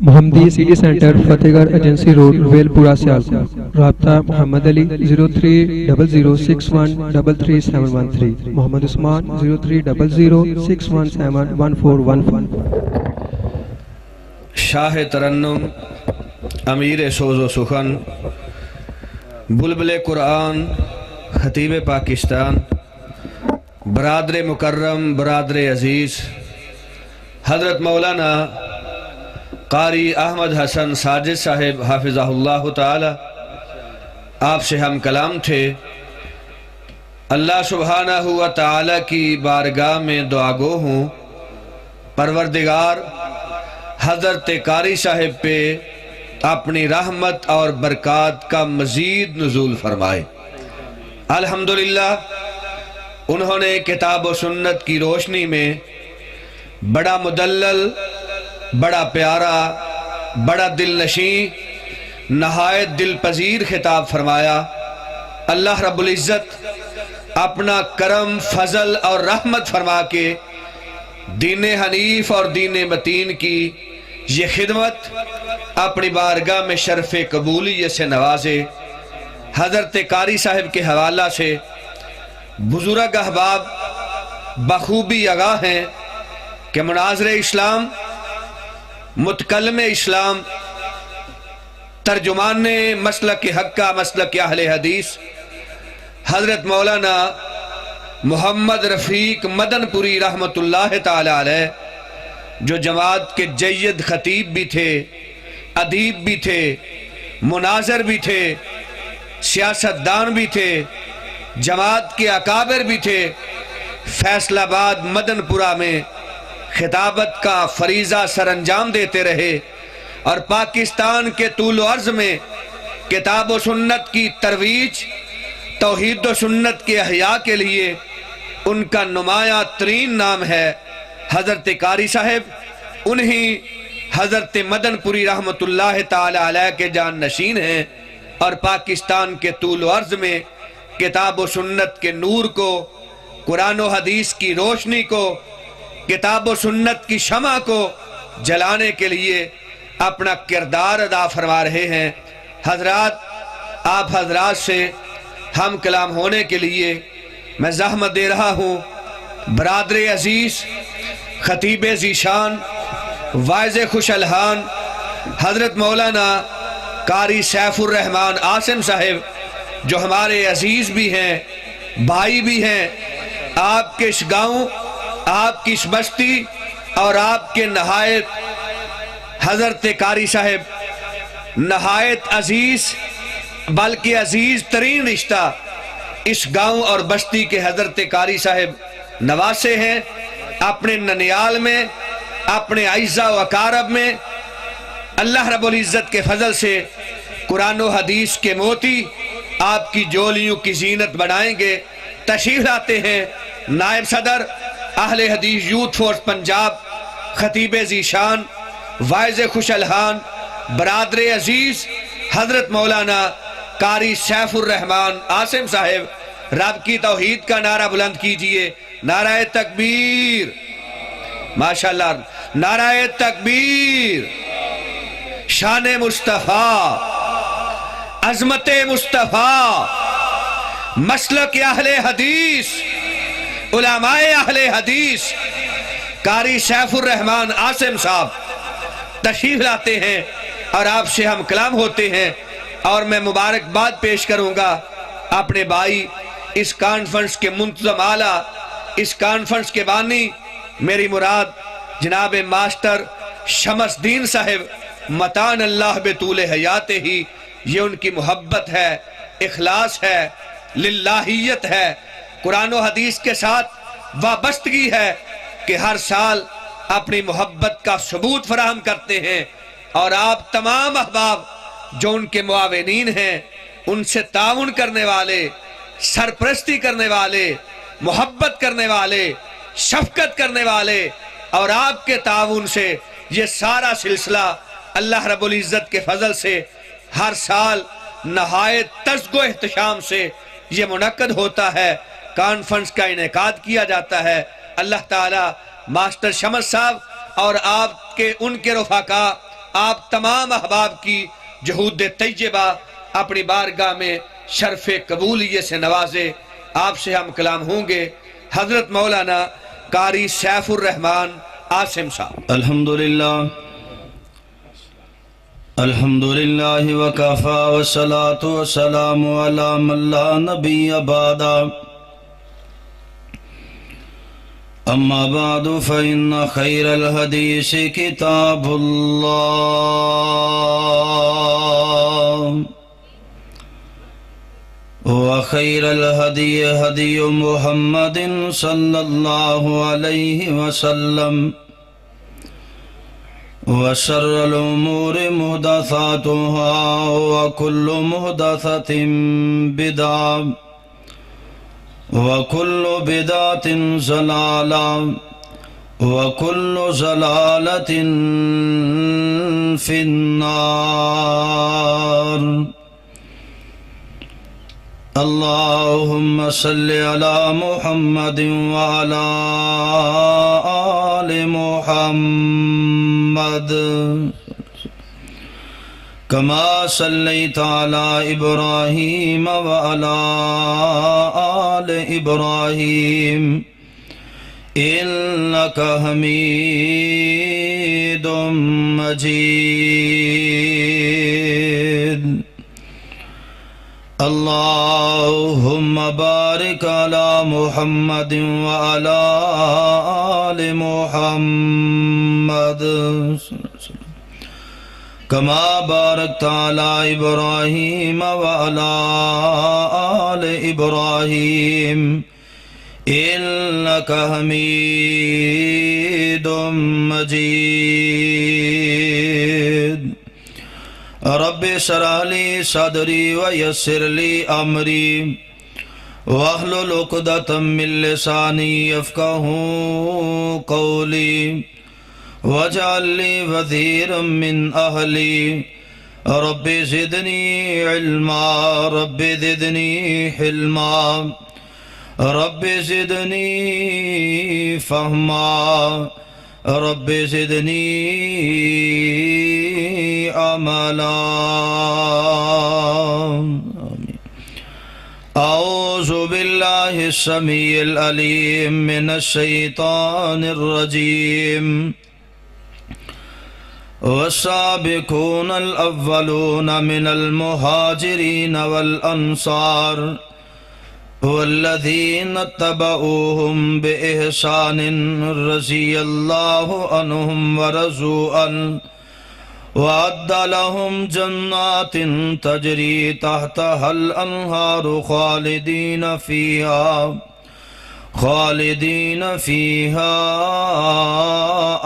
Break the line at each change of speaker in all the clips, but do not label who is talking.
محمدی city centre فتح گڑھ agency road well پورہ سیالکوٹ۔ رابطہ محمد علی 030061337113، محمد عثمان 030061711415۔
شاہ ترنم، امیر سوز و سخن، بلبل قرآن، خطیب پاکستان، برادر مکرم، برادر عزیز، حضرت مولانا قاری احمد حسن ساجد صاحب حافظہ اللہ تعالی آپ سے ہم کلام تھے۔ اللہ سبحانہ و تعالی کی بارگاہ میں دعا گو ہوں، پروردگار حضرت قاری صاحب پہ اپنی رحمت اور برکات کا مزید نزول فرمائے۔ الحمدللہ انہوں نے کتاب و سنت کی روشنی میں بڑا مدلل، بڑا پیارا، بڑا دل نشیں، نہایت دل پذیر خطاب فرمایا۔ اللہ رب العزت اپنا کرم، فضل اور رحمت فرما کے دین حنیف اور دین متین کی یہ خدمت اپنی بارگاہ میں شرف قبولیت سے نوازے۔ حضرت قاری صاحب کے حوالہ سے بزرگ احباب بخوبی آگاہ ہیں کہ مناظر اسلام، متکلم اسلام، ترجمان مسلک حق کا، مسلک اہل حدیث، حضرت مولانا محمد رفیق مدن پوری رحمت اللہ تعالی علیہ، جو جماعت کے جید خطیب بھی تھے، ادیب بھی تھے، مناظر بھی تھے، سیاستدان بھی تھے، جماعت کے اکابر بھی تھے، فیصل آباد مدن پورہ میں خطابت کا فریضہ سر انجام دیتے رہے، اور پاکستان کے طول و عرض میں کتاب و سنت کی ترویج، توحید و سنت کے احیاء کے لیے ان کا نمایاں ترین نام ہے حضرت قاری صاحب۔ انہی حضرت مدن پوری رحمت اللہ تعالی علیہ کے جان نشین ہیں، اور پاکستان کے طول و عرض میں کتاب و سنت کے نور کو، قرآن و حدیث کی روشنی کو، کتاب و سنت کی شمع کو جلانے کے لیے اپنا کردار ادا فرما رہے ہیں۔ حضرات، آپ حضرات سے ہم کلام ہونے کے لیے میں زحمت دے رہا ہوں۔ برادر عزیز، خطیب ذیشان، واعظ خوش الحان حضرت مولانا قاری سیف الرحمن عاصم صاحب، جو ہمارے عزیز بھی ہیں، بھائی بھی ہیں، آپ کے اس گاؤں، آپ کی اس بستی اور آپ کے نہایت حضرت قاری صاحب نہایت عزیز، بلکہ عزیز ترین رشتہ اس گاؤں اور بستی کے حضرت قاری صاحب نواسے ہیں۔ اپنے ننیال میں، اپنے اعزاء و اقارب میں اللہ رب العزت کے فضل سے قرآن و حدیث کے موتی آپ کی جولیوں کی زینت بنائیں گے۔ تشریف لاتے ہیں نائب صدر اہل حدیث یوتھ فورس پنجاب، خطیب ذیشان، واعظ خوش الحان، برادر عزیز حضرت مولانا قاری سیف الرحمن عاصم صاحب۔ رب کی توحید کا نعرہ بلند کیجئے، نعرہ تکبیر، ماشاءاللہ، نعرہ تکبیر، شان مصطفیٰ، عظمت مصطفیٰ، مسلک اہل حدیث، علماء اہل حدیث قاری سیف الرحمن عاصم صاحب تشریف لاتے ہیں اور آپ سے ہم کلام ہوتے ہیں۔ اور میں مبارکباد پیش کروں گا اپنے بھائی، اس کانفرنس کے منتظم اعلیٰ، اس کانفرنس کے بانی، میری مراد جناب ماسٹر شمس دین صاحب، متان اللہ بطول حیات ہی، یہ ان کی محبت ہے، اخلاص ہے، للہیت ہے، قرآن و حدیث کے ساتھ وابستگی ہے کہ ہر سال اپنی محبت کا ثبوت فراہم کرتے ہیں۔ اور آپ تمام احباب جو ان کے معاونین ہیں، ان سے تعاون کرنے والے، سرپرستی کرنے والے، محبت کرنے والے، شفقت کرنے والے، اور آپ کے تعاون سے یہ سارا سلسلہ اللہ رب العزت کے فضل سے ہر سال نہایت تزگ و احتشام سے یہ منعقد ہوتا ہے، کانفرنس کا انعقاد کیا جاتا ہے۔ اللہ تعالی ماسٹر شمس صاحب اور آپ کے ان کے رفقا آپ تمام احباب کی جہود طیبہ اپنی بارگاہ میں شرف قبولیت سے نوازے۔ آپ سے ہم کلام ہوں گے حضرت مولانا قاری سیف الرحمن عاصم صاحب۔
الحمدللہ وکفا والصلاة والسلام علی من لا نبی بعدا، اما بعد فإن خیر الحدیث کتاب اللہ وخیر الہدی ہدی محمد صلی اللہ علیہ وسلم وشر الامور محدثاتها وكل محدثة بدعة وكل بدعة ضلالة وكل ضلالة في النار۔ اللهم صل على محمد وعلى آل محمد كما صليت على إبراهيم وعلى آل إبراهيم إنك حميد مجيد۔ اللهم بارك على محمد وعلى آل محمد كما باركت على إبراهيم وعلى آل إبراهيم إنك حميد مجيد۔ رب اشرح لي صدري ويسر لي أمري واحلل عقدة من لساني يفقهوا قولي واجعل لي وزيرا من أهلي رب زدني علما رب زدني حلما رب زدني فهما رب زدني عملا۔ اعوذ باللہ السمیع العلیم من الشیطان الرجیم۔ والسابقون الاولون من المہاجرین والانصار والذین اتبعوهم بإحسان رضی اللہ عنہم ورضوا عنہ وأعد لهم جنات تجری تحتها الأنہار خالدین فیہا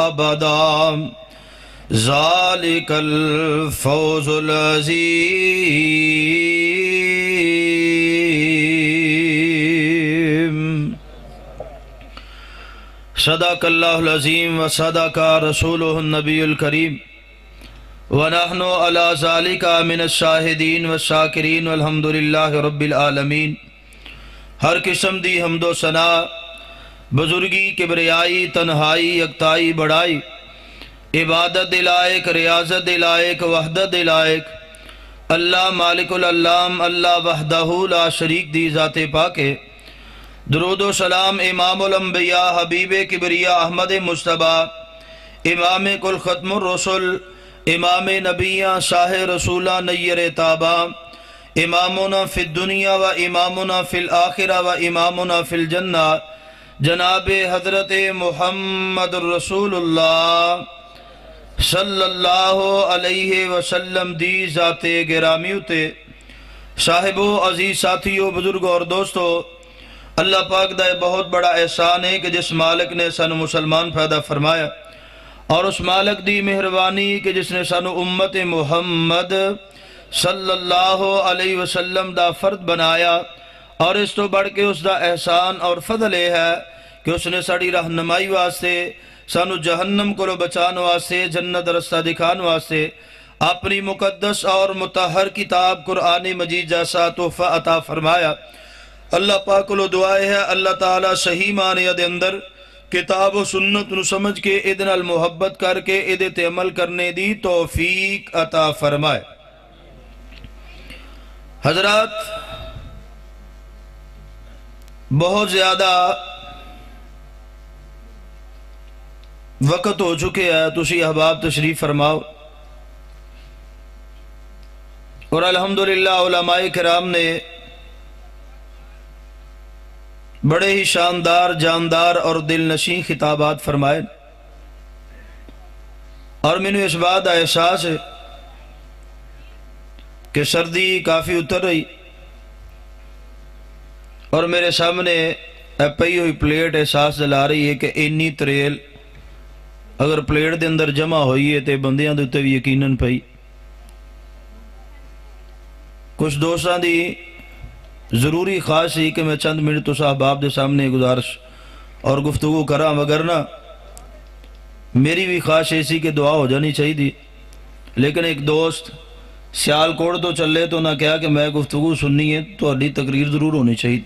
ابدا، ذالک الفوز العظیم۔ صدق اللہ العظیم وصدق رسولہ النبی الکریم ونحن علی ذالک من الشاہدین والشاکرین والحمدللہ رب العالمین۔ ہر قسم دی حمد و ثنا، بزرگی، کبریائی، تنہائی، یکتائی، بڑائی، عبادت لائق، ریاضت لائق، وحدت لائق اللہ مالک العلام، اللہ وحدہ لا شریک دی ذات پاک۔ درود و سلام امام الانبیاء حبیب کبریاء احمد مصطفیٰ، امام کل ختم الرسل، امام نبیہ شاہ رسولہ نیر تابہ، امامنا فی الدنیا و امامنا فی الآخرہ و امامنا فی الجنہ، جناب حضرت محمد الرسول اللہ صلی اللہ علیہ وسلم دی ذات گرامی اتے۔ صاحبو، عزیز ساتھیو، بزرگو اور دوستو، اللہ پاک دا بہت بڑا احسان ہے کہ جس مالک نے سانو مسلمان پیدا فرمایا، اور اس مالک دی مہربانی کہ جس نے سانو امت محمد صلی اللہ علیہ وسلم دا فرد بنایا، اور اس تو بڑھ کے اس دا احسان اور فضل ہے کہ اس نے ساڑی رہنمائی واسطے، سانو جہنم کو بچان واسطے، جنت رستہ دکھان واسطے اپنی مقدس اور مطہر کتاب قرآن مجید جیسا تحفہ عطا فرمایا۔ اللہ پاک کو دعائے ہے اللہ تعالیٰ صحیح معنی دے اندر کتاب و سنت نو سمجھ کے ادھے نال محبت کر کے ادھے تے عمل کرنے دی توفیق عطا فرمائے۔ حضرات بہت زیادہ وقت ہو چکے ہے، تسی احباب تشریف فرماؤ، اور الحمدللہ علماء کرام نے بڑے ہی شاندار، جاندار اور دل نشین خطابات فرمائے، اور میں نے اس بات کا احساس ہے کہ سردی کافی اتر رہی، اور میرے سامنے پئی ہوئی پلیٹ احساس دلا رہی ہے کہ اینی تریل اگر پلیٹ دے اندر جمع ہوئی ہے تے بندیاں دے تے بھی یقیناً پئی۔ کچھ دوستاں دی ضروری خواہش ہی کہ میں چند منٹ تو احباب دے سامنے گزارش اور گفتگو کراں، مگر نہ میری بھی خواہش ایسی کہ دعا ہو جانی چاہیے، لیکن ایک دوست سیال کوڑ تو چلے تو نہ کہا کہ میں گفتگو سننی ہے تو اڈی تقریر ضرور ہونی چاہیے۔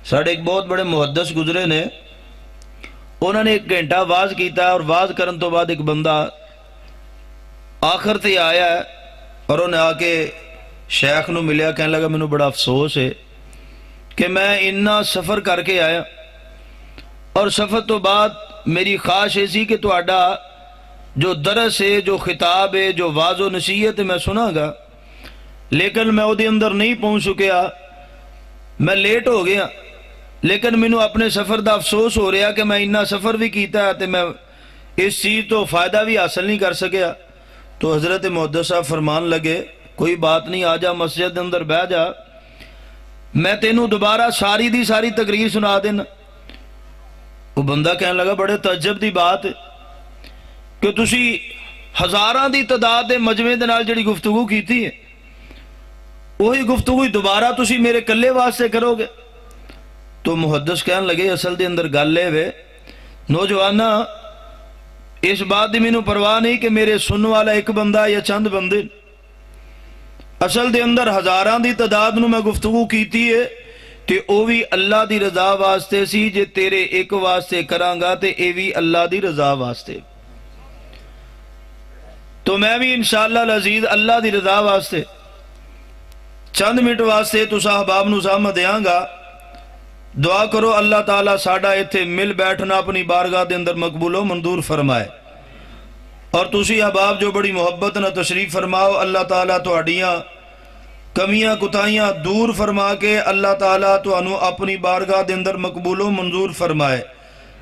ساڑھے ایک بہت بڑے محدث گزرے نے، انہوں نے 1 گھنٹہ واز کیتا ہے، اور واز کرن تو بعد ایک بندہ آخر تے آیا ہے اور انہیں آ کے شیخ نو ملیا، کہنے لگا میں نے بڑا افسوس ہے کہ میں اتنا سفر کر کے آیا، اور سفر تو بعد میری خواہش ایسی کہ تہاڈا جو درس ہے، جو خطاب ہے، جو واز و نصیحت ہے میں سنا گا، لیکن میں وہ اندر نہیں پہنچ سکیا، میں لیٹ ہو گیا، لیکن میں نے اپنے سفر دا افسوس ہو رہا کہ میں اتنا سفر بھی کیتا ہے تو میں اس چیز تو فائدہ بھی حاصل نہیں کر سکیا۔ تو حضرت محدث صاحب فرمان لگے کوئی بات نہیں، آ جا مسجد اندر بہ جا، میں تینوں دوبارہ ساری دی ساری تقریر سنا دینا۔ وہ بندہ کہنے لگا بڑے تعجب دی بات ہے کہ تسی ہزاراں دی تعداد دے مجمع دے نال جڑی گفتگو کیتی ہے وہی گفتگو دوبارہ تسی میرے کلے واسطے کرو گے؟ تو محدث کہنے لگے اصل دے اندر گل ہے وے نوجوانہ، اس بات دی مینوں پرواہ نہیں کہ میرے سننے والا ایک بندہ یا چند بندے، اصل دے اندر ہزاراں دی تعداد نو میں گفتگو کیتی ہے تے او بھی اللہ دی رضا واسطے سی، جے تیرے ایک واسطے کراں گا تے اے بھی اللہ دی رضا واسطے، تو میں بھی انشاءاللہ العزیز اللہ دی رضا واسطے چند منٹ واسطے تساں احباب نو سامنے دیاں گا۔ دعا کرو اللہ تعالیٰ ساڈا ایتھے مل بیٹھنا اپنی بارگاہ دے اندر مقبول و منظور فرمائے، اور تسی احباب جو بڑی محبت نہ تشریف فرماؤ، اللہ تعالیٰ تہاڈیاں کمیاں کتائیاں دور فرما کے اللہ تعالیٰ تانوں اپنی بارگاہ دے اندر مقبول و منظور فرمائے،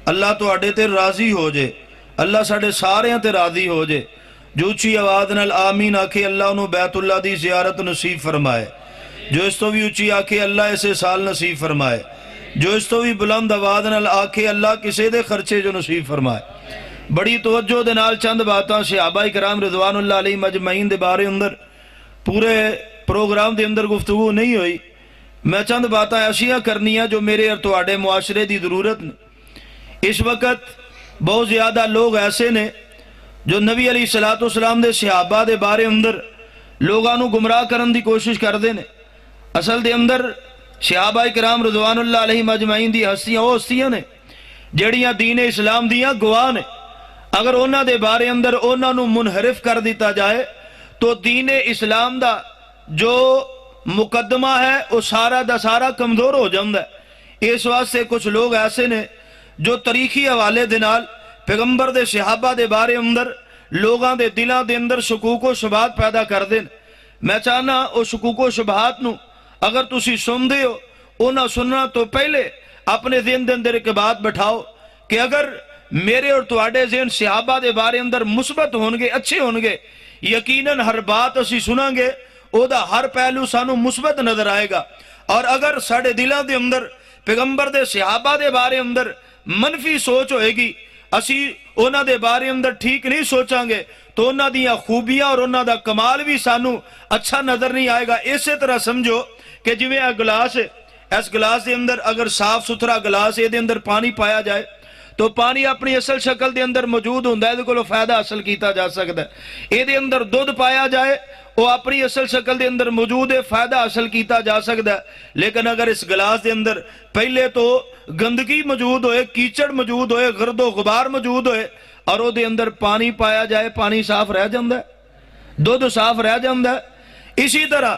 اللہ تہاڈے تے راضی ہو جے، اللہ ساڈے ساریاں تے راضی ہو جے۔ جو اچھی آواز نال آمین آکھے اللہ انہوں بیت اللہ دی زیارت نصیب فرمائے، جو اس تو بھی اچھی آکھے اللہ اسے سال نصیب فرمائے، جو اس تو بھی بلند آواز نال آکھے اللہ کسے دے خرچے جو نصیب فرمائے۔ بڑی توجہ دے نال چند باتاں صحابہ کرام رضوان اللہ علیہ مجمعین دے بارے اندر پورے پروگرام دے اندر گفتگو نہیں ہوئی، میں چند باتاں ایسیاں کرنیاں جو میرے اور تواڈے معاشرے دی ضرورت نے۔ اس وقت بہت زیادہ لوگ ایسے نے جو نبی علیہ السلام دے صحابہ دے بارے اندر لوگاں نو گمراہ کرن دی کوشش کردے نے۔ اصل دے اندر صحابہ کرام رضوان اللہ علیہ مجمعین دی ہستیاں نے جڑیاں دین اسلام دیاں گواہ نے، اگر انہاں دے بارے اندر انہاں نو منحرف کر دیتا جائے تو دین اسلام دا جو مقدمہ ہے وہ سارا دا سارا کمزور ہو جاندہ ہے۔ اس واسطے کچھ لوگ ایسے نے جو تاریخی حوالے دے نال پیغمبر دے صحابہ دے بارے اندر لوگاں دے دلاں دے اندر شکوک و شبہات پیدا کر دیں۔ میں چاہنا او شکوک و شبہات نو اگر تسی سن دے ہو اونا سننا تو پہلے اپنے ذہن دے اندر ایک بات بٹھاؤ کہ اگر میرے اور تواڈے ذہن صحابہ دے بارے اندر مثبت ہونگے، اچھے ہونگے، یقیناً ہر بات اسی سنیں گے او دا ہر پہلو سانو مثبت نظر آئے گا، اور اگر ساڑے دلاں دے اندر پیغمبر دے صحابہ دے بارے اندر منفی سوچ ہوئے گی، اسی اونا دے بارے اندر ٹھیک نہیں سوچاں گے تو اونا دیاں خوبیاں اور اونا دا کمال بھی سانو اچھا نظر نہیں آئے گا۔ اسی طرح سمجھو کہ جو یہ گلاس ہے، اس گلاس دے اندر اگر صاف ستھرا گلاس ہے دے اندر پانی پایا جائے تو پانی اپنی اصل شکل دے اندر موجود ہوندہ ہے، دے کو فائدہ حاصل کیتا جا سکتا ہے۔ اے دے اندر دودھ پایا جائے وہ اپنی اصل شکل دے اندر موجود ہے، فائدہ حاصل کیتا جا سکتا ہے، لیکن اگر اس گلاس دے اندر پہلے تو گندگی موجود ہوئے، کیچڑ موجود ہوئے، گرد و غبار موجود ہوئے اور وہ دے اندر پانی پایا جائے، پانی صاف رہ جاندہ ہے، دودھ صاف رہ جاندہ ہے۔ اسی طرح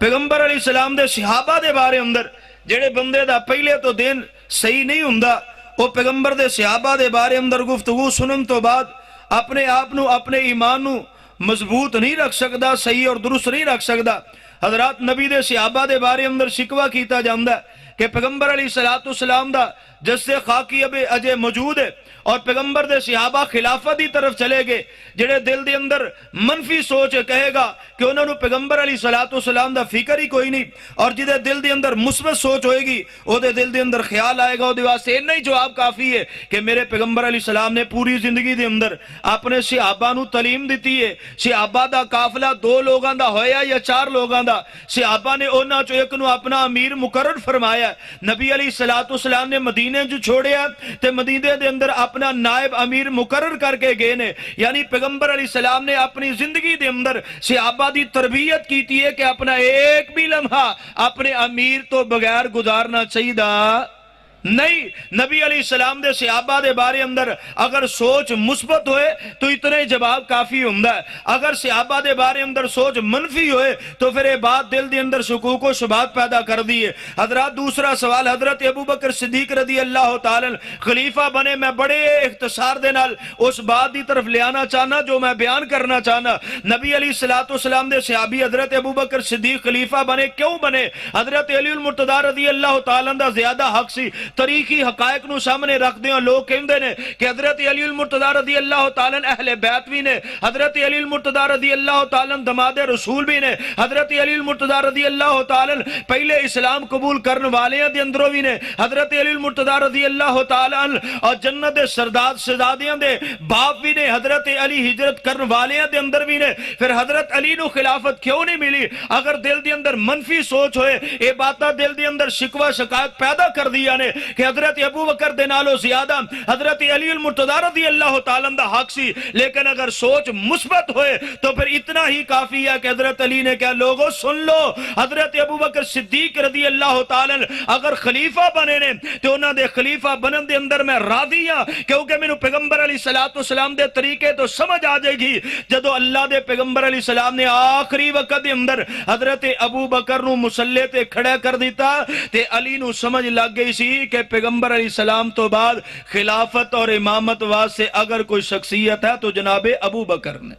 پیغمبر علیہ السلام دے صحابہ دے بارے اندر جڑے بندے دا پہلے تو دین صحیح نہیں ہوندا، وہ پیغمبر دے صحابہ دے بارے اندر گفتگو سنن تو بعد اپنے آپ نو، اپنے ایمان نو مضبوط نہیں رکھ سکدا، صحیح اور درست نہیں رکھ سکدا۔ حضرات نبی دے صحابہ دے بارے اندر شکوہ کیتا جاندہ ہے کہ پیغمبر علیہ السلام دا جس سے خاکی اب اجے موجود ہے اور پیغمبر دے صحابہ خلافت دی طرف چلے گئے، جڑے دل دے اندر منفی سوچ کہے گا کہ انہوں نے پیغمبر علیہ السلام دا فکر ہی کوئی نہیں، اور جدے دل دے اندر مثبت سوچ ہوئے گی وہ دے دل دے اندر خیال آئے گا، وہ دے واسطے اتنا ہی جواب کافی ہے کہ میرے پیغمبر علیہ السلام نے پوری زندگی دے اندر اپنے صحابہ نو تعلیم دیتی ہے۔ صحابہ دا قافلہ 2 لوگاں دا ہویا یا 4 لوگاں دا، صحابہ نے انہاں چو ایک نو اپنا امیر مقرر فرمایا۔ نبی علیہ السلام نے مدینے جو چھوڑیا تے مدینے دے اندر اپنا نائب امیر مقرر کر کے گئے نے، یعنی پیغمبر علیہ السلام نے اپنی زندگی دے اندر صحابہ دی تربیت کیتی ہے کہ اپنا ایک بھی لمحہ اپنے امیر تو بغیر گزارنا چاہیے نہیں۔ نبی علیہ السلام دے صحابہ دے بارے اندر اگر سوچ مثبت ہوئے تو اتنے جواب کافی ہوندہ ہے، اگر صحابہ دے بارے اندر سوچ منفی ہوئے تو پھر یہ بات دل دے اندر شکوک و شبہات پیدا کر دیئے۔ حضرات دوسرا سوال، حضرت ابوبکر صدیق رضی اللہ تعالی خلیفہ بنے، میں بڑے اختصار دے نال اس بات دی طرف لے آنا چاہنا جو میں بیان کرنا چاہنا۔ نبی علیہ السلام دے صحابی حضرت ابوبکر صدیق خلیفہ بنے، کیوں بنے؟ حضرت علی المرتضی رضی اللہ تعالی دا زیادہ حق سی۔ تاریخی حقائق نو سامنے رکھ دیاں، لوگ کہندے نے کہ حضرت علی المرتضی رضی اللہ تعالیٰ اہل بیت بھی نے، حضرت علی المرتضی رضی اللہ تعالیٰ دماد رسول بھی نے، حضرت علی المرتضی رضی اللہ تعالیٰ پہلے اسلام قبول کرن والیاں دے اندروں بھی نے، حضرت علی المرتضی رضی اللہ تعالیٰ اور جنت دے شہزادیاں دے باپ بھی نے، حضرت علی ہجرت کرن والیاں دے اندر بھی نے۔ پھر حضرت علی نو خلافت کیوں نہیں ملی؟ اگر دل دے اندر منفی سوچ ہوئے، اے باتاں دل دے اندر شکوہ شکایت پیدا کر دیا نے کہ حضرت ابو بکر دے نالو زیادہ حضرت علی المرتضی رضی اللہ تعالیٰ دا حق سی، لیکن اگر سوچ مثبت ہوئے تو پھر اتنا ہی کافی ہے کہ حضرت علی نے کہا لوگوں سن لو، حضرت ابو بکر صدیق رضی اللہ تعالیٰ اگر خلیفہ بنے نے تو انہاں دے خلیفہ بنن دے اندر میں راضی ہاں، کیونکہ میں پیغمبر علیہ السلام دے طریقے تو سمجھ آ جائے گی۔ جدو اللہ دے پیغمبر علیہ السلام نے آخری وقت دے اندر حضرت ابو بکر نو مسلح تے کھڑا کر دیتا تے علی نو سمجھ لگ گئی سی کہ پیغمبر علیہ السلام تو بعد خلافت اور امامت واسطے اگر کوئی شخصیت ہے تو جناب ابو بکر نے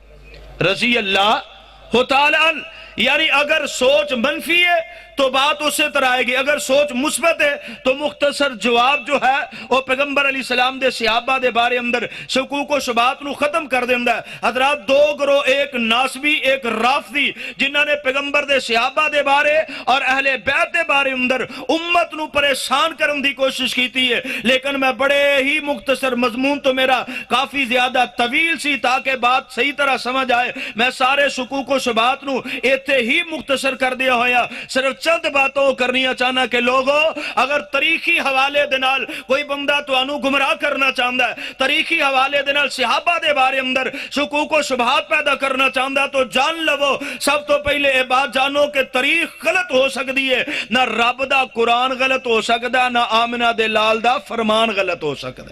رضی اللہ تعالیٰ۔ یعنی اگر سوچ منفی ہے تو بات اسے طرح آئے گی، اگر سوچ مثبت ہے تو مختصر جواب جو ہے وہ پیغمبر علیہ السلام دے صحابہ دے بارے اندر شکوک و شبہات نو ختم کر دیندہ ہے۔ حضرات 2 گروہ، ایک ناسبی ایک رافضی، جنہاں نے پیغمبر دے صحابہ دے بارے اور اہل بیت دے بارے اندر امت نو پریشان کرن دی کوشش کیتی ہے، لیکن میں بڑے ہی مختصر، مضمون تو میرا کافی زیادہ طویل سی تاکہ بات صحیح طرح سمجھ آئے، میں سارے شکوک و شبہات نو ایتھے ہی مختصر کر دیا ہویا، صرف چند باتوں کرنی چاہنا کہ لوگوں اگر تاریخی حوالے دنال کوئی بندہ تو انو گمراہ کرنا چاہتا ہے، تاریخی حوالے دنال صحابہ دے بارے اندر شکوک و شبہات پیدا کرنا چاہتا تو جان لو، سب تو پہلے یہ بات جانو کہ تاریخ غلط ہو سکتی ہے، نہ رب دا قرآن غلط ہو سکتا، نہ آمنہ دے لال دا فرمان غلط ہو سکتا،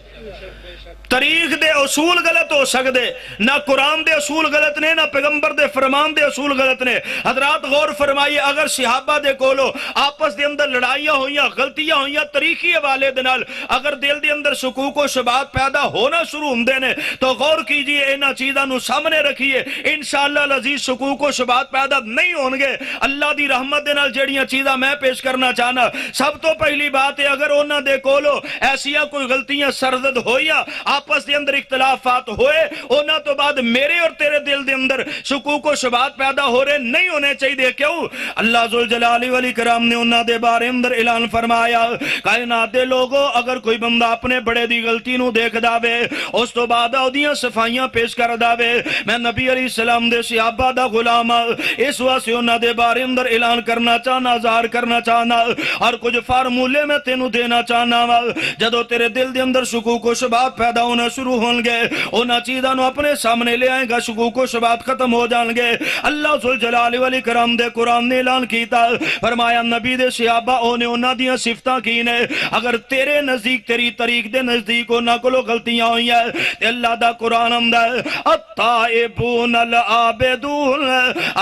تاریخ دے اصول غلط ہو سکتے، نہ قرآن دے اصول غلط نے، نہ پیغمبر دے فرمان دے اصول غلط نے۔ حضرات غور فرمائیے، اگر صحابہ دے کولو آپس دے اندر لڑائیاں ہوئیاں، غلطیاں ہوئیاں تاریخی حوالے دے نال، اگر دل دے اندر شکوک و شبہات پیدا ہونا شروع ہوندے نے تو غور کیجئے، انہاں چیزاں نو سامنے رکھیے، انشاءاللہ العزیز شکوک و شبہات پیدا نہیں ہون گے۔ اللہ دی رحمت دے نال جڑیاں چیزاں میں پیش کرنا چاہنا، سب تو پہلی بات ہے اگر انہاں دے کولو ایسیاں کوئی غلطیاں سرزد ہوئیاں، آپس دے اندر اختلافات ہوئے، اونا تو بعد میرے اور تیرے دل دے اندر شکوک و شبہات پیدا ہو رہے نہیں ہونے چاہیے۔ کیوں؟ اللہ ذوالجلال والاکرام نے انہاں دے بارے اندر اعلان فرمایا، کائنات دے لوگوں اگر کوئی بندہ اپنے بڑے دی غلطی نو دیکھ داوے، اس تو بعد اودیاں صفائیاں پیش کر داوے، میں نبی علیہ السلام دے صحابہ دا غلام، اس واسطے انہاں دے بارے اندر اعلان کرنا چاہنا، ظاہر کرنا چاہنا اور کچھ فارمولے میں تینوں دینا چاہنا، جدو تیرے دل دے اندر شکوک و شبہات پیدا ہونا شروع ہوں گے، انہاں چیزاں نو اپنے سامنے لے آئیں گا، شکوک و شبہات ختم ہو جان گے۔ اللہ ذوالجلال والاکرام دے قرآن نے اعلان کیتا، فرمایا نبی دے صحابہ اونے انہاں دیاں صفتاں کی نے، اگر تیرے نزدیک تیری طریق دے نزدیک انہاں کولو غلطیاں ہوئی ہیں تے اللہ دا قرآن آندا ہے التائبون العابدون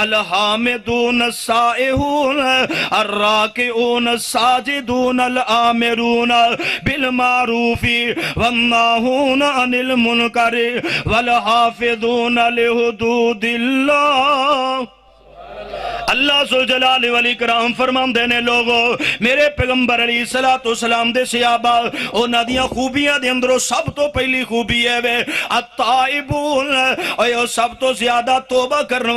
الحامدون السائحون الراکعون الساجدون الآمرون بالمعروف والناہون عن المنکر والحافظون لحدود اللہ۔ اللہ ذوالجلال والاکرام فرماندے نے لوگو میرے پیغمبر علیہ السلام دے صحابہ انہاں دیاں خوبیاں دے اندروں سب تو پہلی خوبی ہے وے التائبون، اور سب تو زیادہ توبہ کرنے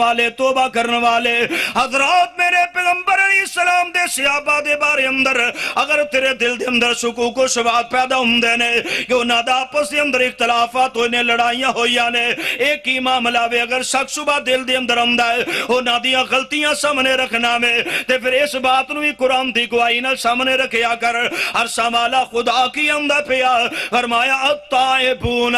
والے حضرات میرے پیغمبر علیہ السلام دے صحابہ دے بارے اندر اگر تیرے دل دے اندر شکوک و شبہات پیدا ہوندے نے کہ انہاں دا آپس دے اندر اختلافات ہوئے نے، لڑائیاں ہوئیاں نے، ایک ہی معاملہ وے اگر شک شبہ دل دے اندر آندا ہے انہاں دیاں غلطیاں سامنے رکھنا میں تے پھر اس بات نو بھی قرآن دی گواہی نال سامنے رکھیا کر۔ عرشاں والا خدا کی آندا پیا، فرمایا التائبون،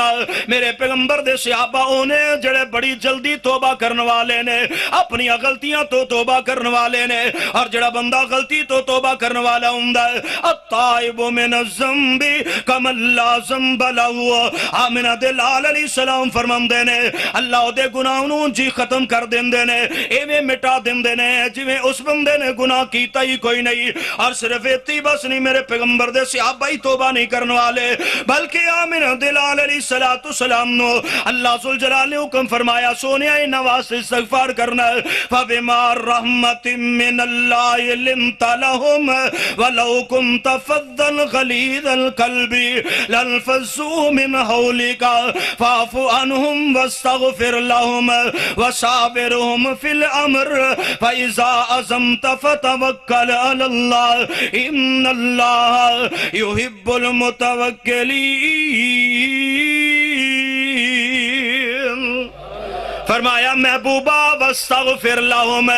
میرے پیغمبر دے صحابہ اونے جڑے بڑی جلدی توبہ کرنے والے نے، اپنی غلطیاں تو توبہ کرنے والے نے، اور جڑا بندہ غلطی تو توبہ کرنے والا ہوندا ہے التائب من الذنب کمن لا ذنب له۔ آمنہ دے لال علیہ السلام فرماندے نے اللہ دے گناہ نو جی ختم کر دیندے نے، ایویں مٹا دیندے نے جویں اس بندے نے گناہ کیتا ہی کوئی نہیں۔ اور صرف اتنی بس نہیں، میرے پیغمبر دے صحابہ ہی توبہ نہیں کرنے والے بلکہ آمنہ دے لال علیہ السلام نو اللہ ذوالجلال نے حکم فرمایا سونے آئے نواز استغفار کرنا، فَبِمَا رَحْمَةٍ مِّنَ اللَّهِ لِنْتَ لَهُمْ وَلَوْ كُنْتَ فَظًّا غَلِيظَ الْقَلْبِ لَانفَضُّوا مِنْ حَوْلِكَ فَاعْفُ عَنْهُمْ وَاسْتَغْفِرْ لَهُمْ وَشَاوِرْهُمْ فِي الْأَمْرِ فَإِذَا عَزَمْتَ فَتَوَكَّلْ عَلَى اللَّهِ إِنَّ اللَّهَ يُحِبُّ الْمُتَوَكِّلِينَ۔ فرمایا محبوبہ واستغفر لہم،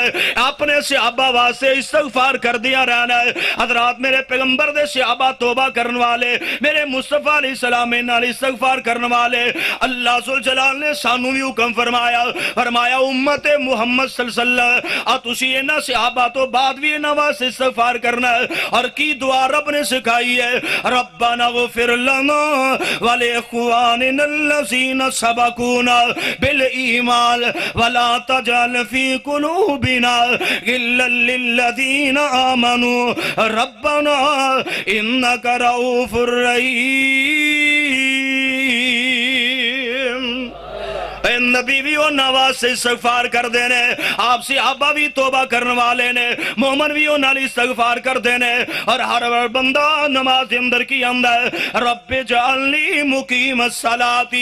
اپنے صحابہ واسطے استغفار کر دیا رہنا ہے۔ حضرات میرے پیغمبر دے صحابہ توبہ کرنے والے، میرے مصطفیٰ علیہ السلام نال استغفار کرنے والے، اللہ ذوالجلال نے سانو بھی حکم فرمایا، فرمایا امت محمد صلی اللہ علیہ وسلم تسی انہاں صحابہ تو بعد بھی انہاں واسطے استغفار کرنا ہے۔ اور کی دعا رب نے سکھائی ہے، ربنا اغفر لنا ولاخواننا الذین سبقونا بالایمان ولا تجعل في قلوبنا غلا للذين آمنوا ربنا إنك رؤوف رحيم۔ اے نبی بھی انہاں واسطے استغفار کر دینے، آپ صحابہ بھی توبہ کرنے والے نے، مومن بھی انہاں لی استغفار کر دینے، اور ہر بندہ نماز اندر کی اندر رب جعلنی مقیم الصلاة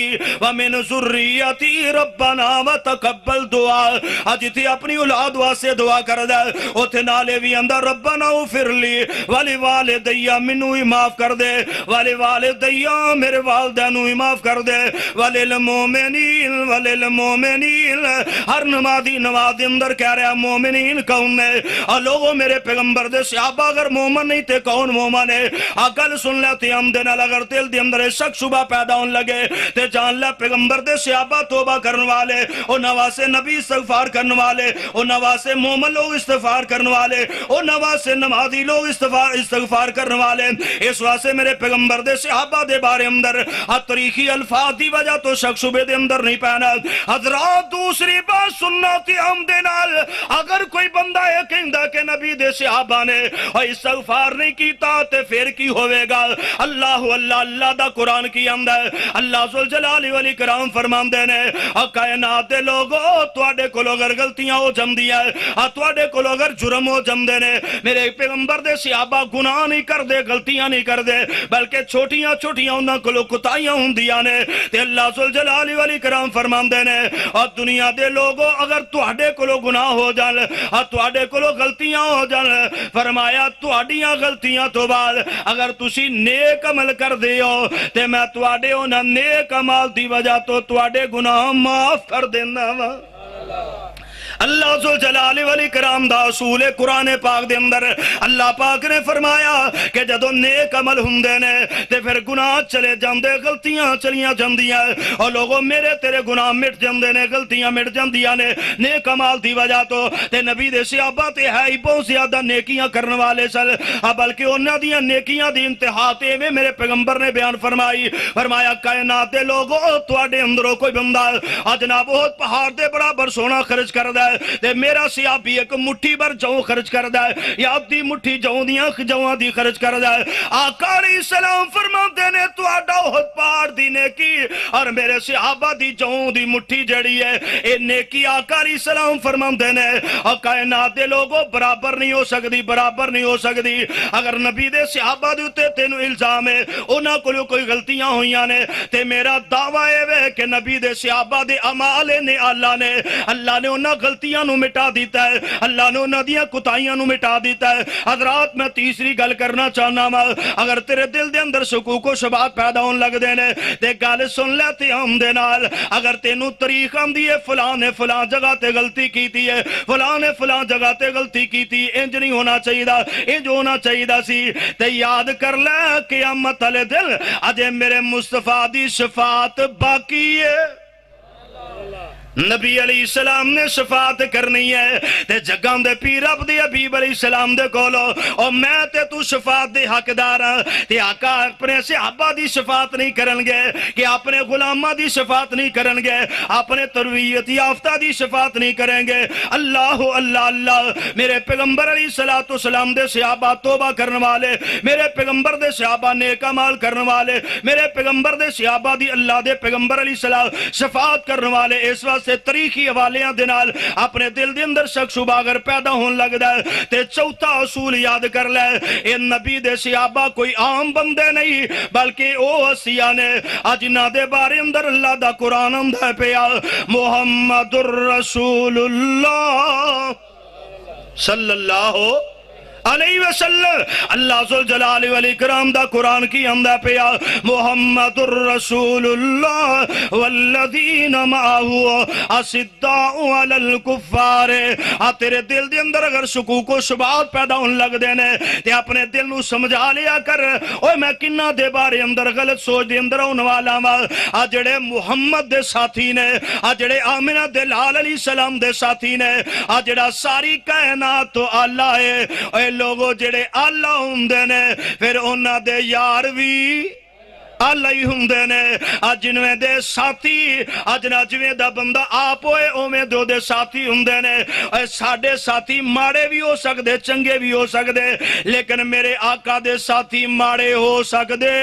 ومن ذریتی ربنا وتقبل دعا۔ آج تھی اپنی اولاد واسطے دعا کر دے، اتھے نالے بھی اندر ربنا اغفر لی ولی والدیہ منو ہی معاف کر دے، ولی والدیہ میرے والدینو ہی معاف کر دے، ولی المومنین وللمومنین۔ ہر نمازی نماز اندر کہہ رہا مومنین کون ہے؟ اور لوگوں میرے پیغمبر دے صحابہ اگر مومن نہیں تے کون مومن ہے؟ اگل سن لیتے ہم دے نال اگر دل دے اندر شک شبہ پیدا ہون لگے تے جان لے پیغمبر دے صحابہ توبہ کرنے والے، انہاں واسطے نبی استغفار کرنے والے، انہاں واسطے مومن لوگ استغفار کرنے والے، انہاں واسطے نمازی لوگ استغفار کرنے والے۔ اس واسطے میرے پیغمبر دے صحابہ دے بارے اندر تاریخی الفاظ دی وجہ تو شک شبے دے اندر نہیں پہنا۔ حضرات دوسری بات سننا تھی ہم دے نال، اگر کوئی بندہ یہ کہندا کہ نبی دے صحابہ نے استغفار نہیں کیتا تے پھر کی ہوئے گا؟ اللہ دا قرآن کی اندر اللہ ذوالجلال والاکرام فرماندے نے کائنات دے لوگوں تواڈے کولوں اگر غلطیاں ہو جاندیاں، تواڈے کولوں اگر جرم ہو جاندے نے، میرے پیغمبر دے صحابہ گناہ نہیں کردے، غلطیاں نہیں کردے، بلکہ چھوٹیاں چھوٹیاں انہاں کولوں کوتاہیاں ہوندیاں نے، تے اللہ ذوالجلال والاکرام فرماندے نے اور دنیا دے لوگوں اگر تواڈے کولوں گناہ ہو جان، تواڈے کولوں غلطیاں ہو جان، فرمایا تواڈیاں غلطیاں تو بعد اگر تسی نیک عمل کر دیو تے میں تواڈے انہاں نیک عمل دی وجہ تو تواڈے گناہ معاف کر دینا وا۔ اللہ ذوالجلال والاکرام دا اصول قرآن پاک دے اندر اللہ پاک نے فرمایا کہ جدو نیک عمل ہوندے نے تے پھر گناہ چلے جاندے غلطیاں چلیاں جاندیاں اور لوگوں میرے تیرے گناہ مٹ جاندے نے غلطیاں مٹ جاندیاں نے نیک عمل دی وجہ تو تے نبی دے صحابہ تے ہے ہی بہت زیادہ نیکیاں کرنے والے سن بلکہ انہاں دیاں نیکیاں دی انتہا تے میرے پیغمبر نے بیان فرمایا کائنات دے لوگوں تواڈے اندروں کوئی بندہ جناب بہت پہاڑ دے برابر سونا خرچ کردا ہے تے میرا صحابی ایک مٹھی بھر جو خرچ کردا ہے یا اپنی مٹھی جو دیاں جواں دی خرچ کردا ہے آقا علیہ السلام فرماتے نے تواڈا احد پہاڑ دی نیکی اور میرے صحابہ دی جو دی مٹھی جڑی ہے اے نیکی آقا علیہ السلام فرماتے نے اور کائنات دے لوگوں برابر نہیں ہو سکدی برابر نہیں ہو سکدی اگر نبی دے صحابہ دے تے تینوں الزام ہے انہاں کولوں کوئی غلطیاں ہوئیاں نے تے میرا دعویٰ ہے کہ نبی دے صحابہ دے اعمال نے اللہ نے انہاں غلطیاں نو مٹا دیتا ہے اللہ نے انہاں دیاں کوتاہیاں نو مٹا دیتا ہے حضرات میں تیسری گل کرنا چاہنا اگر تیرے دل دے اندر شکوک و شبہات پیدا ہون لگ دے نے تے گل سن لے تے ہم دے نال اگر تینوں طریق آندی ہے فلاں نے فلاں جگہ تے غلطی کیتی ہے فلاں نے فلاں جگہ تے غلطی کیتی انج نہیں ہونا چاہیے انج ہونا چاہیے سی تے یاد کر لے قیامت والے دل اجے میرے مصطفیٰ دی شفاعت باقی ہے نبی علیہ السلام نے شفاعت کرنی ہے تے جگاں دے پیر رب دے حبیب علیہ السلام دے کولو او میں تے تو شفاعت دے حقدار تے آقا اپنے صحابہ دی شفاعت نہیں کرن گے کہ اپنے غلاماں دی شفاعت نہیں کرن گے اپنے تربیت یافتہ دی شفاعت نہیں کریں گے اللہ اللہ اللہ میرے پیغمبر علیہ الصلوۃ والسلام دے صحابہ توبہ کرنے والے میرے پیغمبر دے صحابہ نیک اعمال کرنے والے میرے پیغمبر دے صحابہ دی اللہ دے پیغمبر علیہ السلام شفاعت کرنے والے اس واسطے تاریخی حوالیاں دے نال اپنے دل دے اندر شک شبہ اگر پیدا ہون لگدا ہے تے چوتھا اصول یاد کر لے اے نبی دے صحابہ کوئی عام بندے نہیں بلکہ او ہستیاں نے جنہاں دے بارے اندر اللہ دا قرآن آندا پیا محمد الرسول اللہ صلی اللہ علیہ وسلم اللہ ذوالجلال والاکرام دا قرآن کی آندا پیا محمد الرسول اللہ والذین معہ اشداء علی الکفار تیرے دل دے اندر اگر شکوک و شبہات پیدا ہون لگ دے نے تے اپنے دل نو سمجھا لیا کر اوے میں کنہ دے بارے اندر غلط سوچ دے اندر ہون والا وا جڑے محمد دے ساتھی نے جڑے آمنہ دے لال علیہ السلام دے ساتھی نے جڑا ساری کائنات تو اللہ ہے اے لوگوں جڑے اللہ ہوندے نے پھر انہاں دے یار بھی اللہ ہی ہوندے نے جنویں دے ساتھی جنا جویں دا بندہ آپ ہوئے اوویں دے ساتھی ہوندے نے ساڈے ساتھی ماڑے بھی ہو سکدے چنگے بھی ہو سکدے لیکن میرے آقا دے ساتھی ماڑے ہو سکدے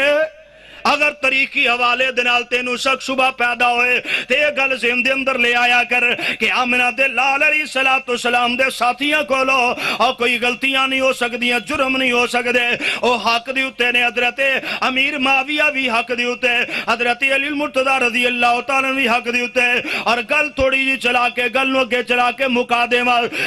اگر طریقی حوالے دنال تینو شک شبہ پیدا ہوئے تے گل ذہن دے اندر لے آیا کر کہ آمنہ دے لال علیہ السلام دے ساتھیاں کو لو اور کوئی غلطیاں نہیں ہو سکدیاں جرم نہیں ہو سکدے او حق دی اتے نے حضرت امیر معاویہ بھی حق دی اتے حضرت علی المرتضی رضی اللہ تعالیٰ بھی حق دی اتے اور گل تھوڑی جی چلا کے گل نو کے چلا کے مکا دے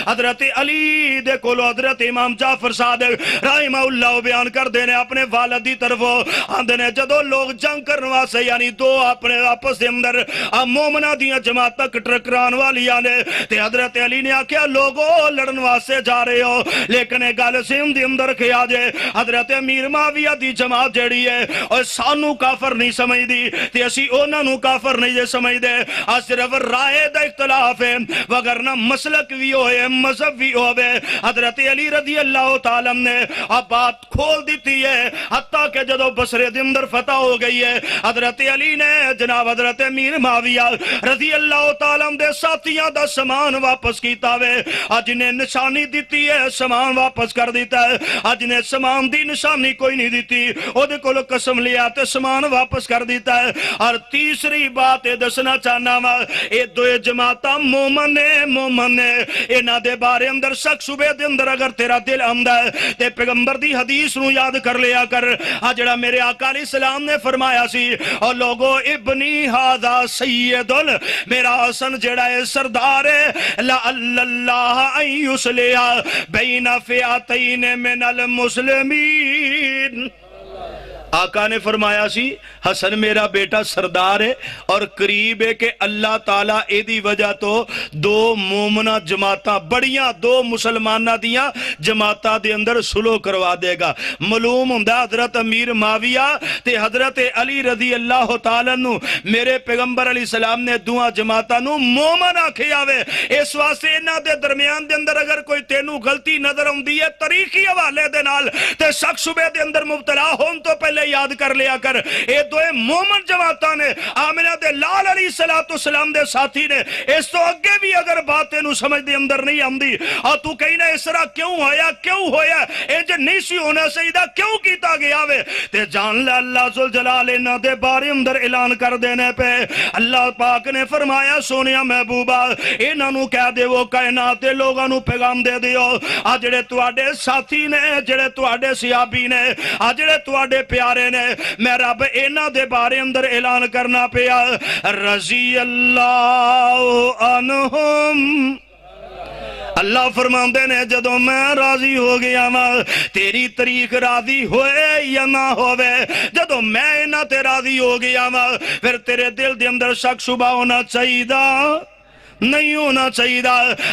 حضرت علی دے کولو حضرت امام جعفر صادق رحمہ اللہ بیان کر دینے اپنے والد دی طرفوں آندنے جدو لوگ جنگ کرنے واسطے یعنی دو اپنے آپس دے اندر مومنہ دیاں جماعتاں ٹکران والیاں نے تے حضرت علی نے آکھیا لوگوں لڑن واسطے جا رہے ہو لیکن گل سیم دے اندر کیا جے حضرت امیر معاویہ دی جماعت جڑی ہے اور سانو کافر نہیں سمجھ دی تے اسی انہاں نو کافر نہیں جے سمجھ دے صرف رائے دا اختلاف ہے وگرنہ مسلک بھی ہوئے مذہب بھی ہوئے حضرت علی رضی اللہ تعالیٰ نے بات کھول دیتی ہے حتیٰ کہ جدو بصرے دے اندر فتح ہو گئی ہے حضرت علی نے جناب حضرت امیر معاویہ رضی اللہ تعالیٰ دے ساتھیاں دا سامان واپس کیتا وے جنہیں نشانی دیتی ہے سامان واپس کر دیتا ہے جنہیں سامان دی نشانی کوئی نہیں دیتی او دے کولو قسم لیا تے سامان واپس کر دیتا ہے اور تیسری بات دسنا چاہنا وا اے دوے جماعتاں مومن نے انہاں دے بارے اندر شک شبے دے اندر اگر تیرا دل آندا ہے تے پیغمبر دی حدیث نو یاد کر لیا کر جڑا میرے آقا علیہ السلام نے فرمایا سی اور لوگو ابنی ہاذا سید میرا حسن جڑا ہے سردار ہے لعل اللہ ان یصلح بین فئتین من المسلمین آقا نے فرمایا سی حسن میرا بیٹا سردار ہے اور قریب ہے کہ اللہ تعالیٰ اے دی وجہ تو دو مومنہ جماعتاں بڑیاں دو مسلمانہ دیاں جماعتاں دے اندر سلو کروا دے گا. معلوم ہوندہ حضرت امیر معاویہ تے حضرت علی رضی اللہ تعالیٰ نو میرے پیغمبر علیہ السلام نے دعا جماعتاں نو مومن آکھے آوے. اس واسطے انہاں دے درمیان دے اندر اگر کوئی تینوں غلطی نظر ہوندی ہے تاریخی حوالے دے نال تے شک شبے دے اندر مبتلا ہون تو پہلے یاد کر لیا کر اے دوئے مومن جماعتاں نے آمنہ دے لال علیہ السلام دے ساتھی نے. اس تو اگے بھی اگر باتیں نو سمجھ دے اندر نہیں آمدی اور تو کہیں نہ اس طرح کیوں ہویا انج نہیں سی ہونا سیدہ کیوں کیتا گیا وے تے جان لے اللہ ذوالجلال انہاں دے بارے اندر اعلان کر دینے پہ اللہ پاک نے فرمایا سونیا محبوبہ انہاں نو کہہ دے وہ کائنات دے لوگاں نو پیغام دے دیو آ جڑے تواڈے ساتھی نے جڑے تواڈے صحابی نے آ جڑے تواڈے پیارے نے میں رب انہاں دے بارے اندر اعلان کرنا پیا رضی اللہ عنہم. اللہ فرماندے نے جدوں میں راضی ہو گیا ماں تیری طریق راضی ہوئے یا نہ ہوئے جدوں میں انہاں تے راضی ہو گیا ماں پھر تیرے دل دے اندر شک شبہ ہونا چاہیے نہیں ہونا چاہیے.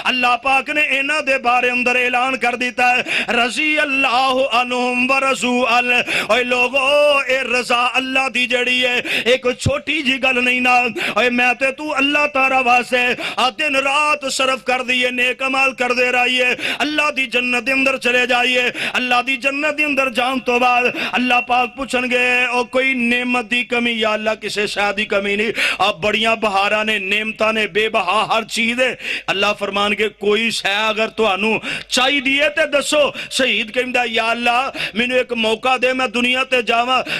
اللہ پاک نے انہاں دے بارے اندر اعلان کر دیتا ہے رضی اللہ عنہم ورضوا عنہ. اے لوگو اے رضا اللہ دی جڑی ہے ایک چھوٹی جی گل نہیں نا. اے میں تے تو اللہ تعالی واسطے دن رات صرف کر دیئے نیک عمل کر دے رہیے اللہ دی جنت دے اندر چلے جائیے. اللہ دی جنت دے اندر جان تو بعد اللہ پاک پوچھن گے او کوئی نعمت دی کمی یا اللہ کسے شاہ دی کمی نہیں. اب بڑیاں بہاراں نے نعمتاں نے بے بہا ہر چیز ہے. اللہ فرمان کے کوئی شے اگر تو انو چاہی دیئے تے دسو شہید کہندہ یا اللہ میں نے ایک موقع دے میں دنیا تے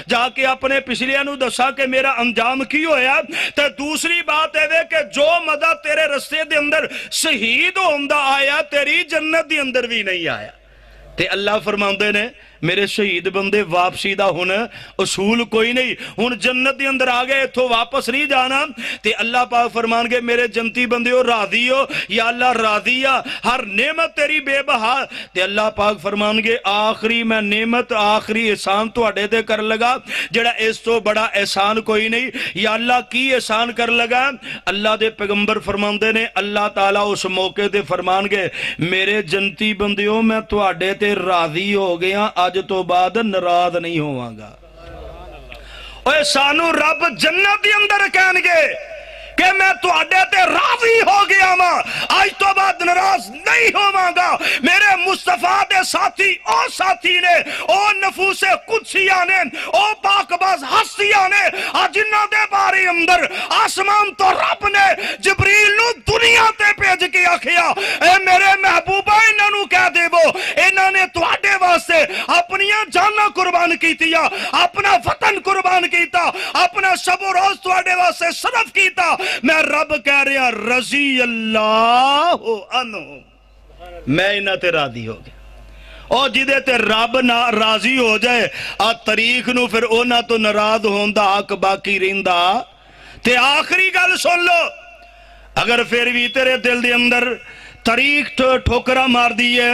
جا کے اپنے پچھلے انو دسا کہ میرا انجام کی ہویا. تے دوسری بات ہے کہ جو مدد تیرے رستے دے اندر شہید ہوندہ آیا تیری جنت دے اندر بھی نہیں آیا. تے اللہ فرماندے نے میرے شہید بندے واپسی دا ہن اصول کوئی نہیں ہن جنت دے اندر آگئے تو واپس نہیں جانا. تے اللہ پاک فرمان گے میرے جنتی بندے ہو راضی ہو یا اللہ راضی ہر نعمت تیری بے بہا. تے اللہ پاک فرمان گے آخری میں نعمت آخری احسان تو اڈے دے کر لگا جڑا اس تو بڑا احسان کوئی نہیں. یا اللہ کی احسان کر لگا اللہ دے پیغمبر فرمان دے نے اللہ تعالیٰ اس موقع دے فرمان گے میرے جنتی بندے ہو میں تو اڈے تے راضی ہو گیا آج تو بعد ناراض نہیں ہوا گا. اوے سانو رب جنت دی اندر کہن گے کہ میں تو اڈے تے راضی ہو گیا ماں آج تو بعد ناراض نہیں ہوا گا. میرے مصطفیٰ دے ساتھی او ساتھی نے او نفوس قدسیہ نے او پاکباز ہستیاں نے جنہ دے بارے اندر آسمان تو رب نے جبریل نو دنیا تے پیج کے آکھیا اے میرے محبوبہ انہاں نو کہہ دے وہ انہاں نے تواڈے واسطے اپنیاں جاناں قربان کیتیاں اپنا وطن قربان کیتا اپنا شب و روز تواڈے واسطے صرف کیتا. میں رب کہہ رہا رضی اللہ عنہ میں انہاں تے راضی ہو گیا. اور جدے تے رب نہ راضی ہو جائے طریق نو پھر اونا تو ناراض ہوندہ حق باقی رہندا. تے آخری گل سن لو اگر پھر بھی تیرے دل دے اندر طریق ٹھوکرا مار دیئے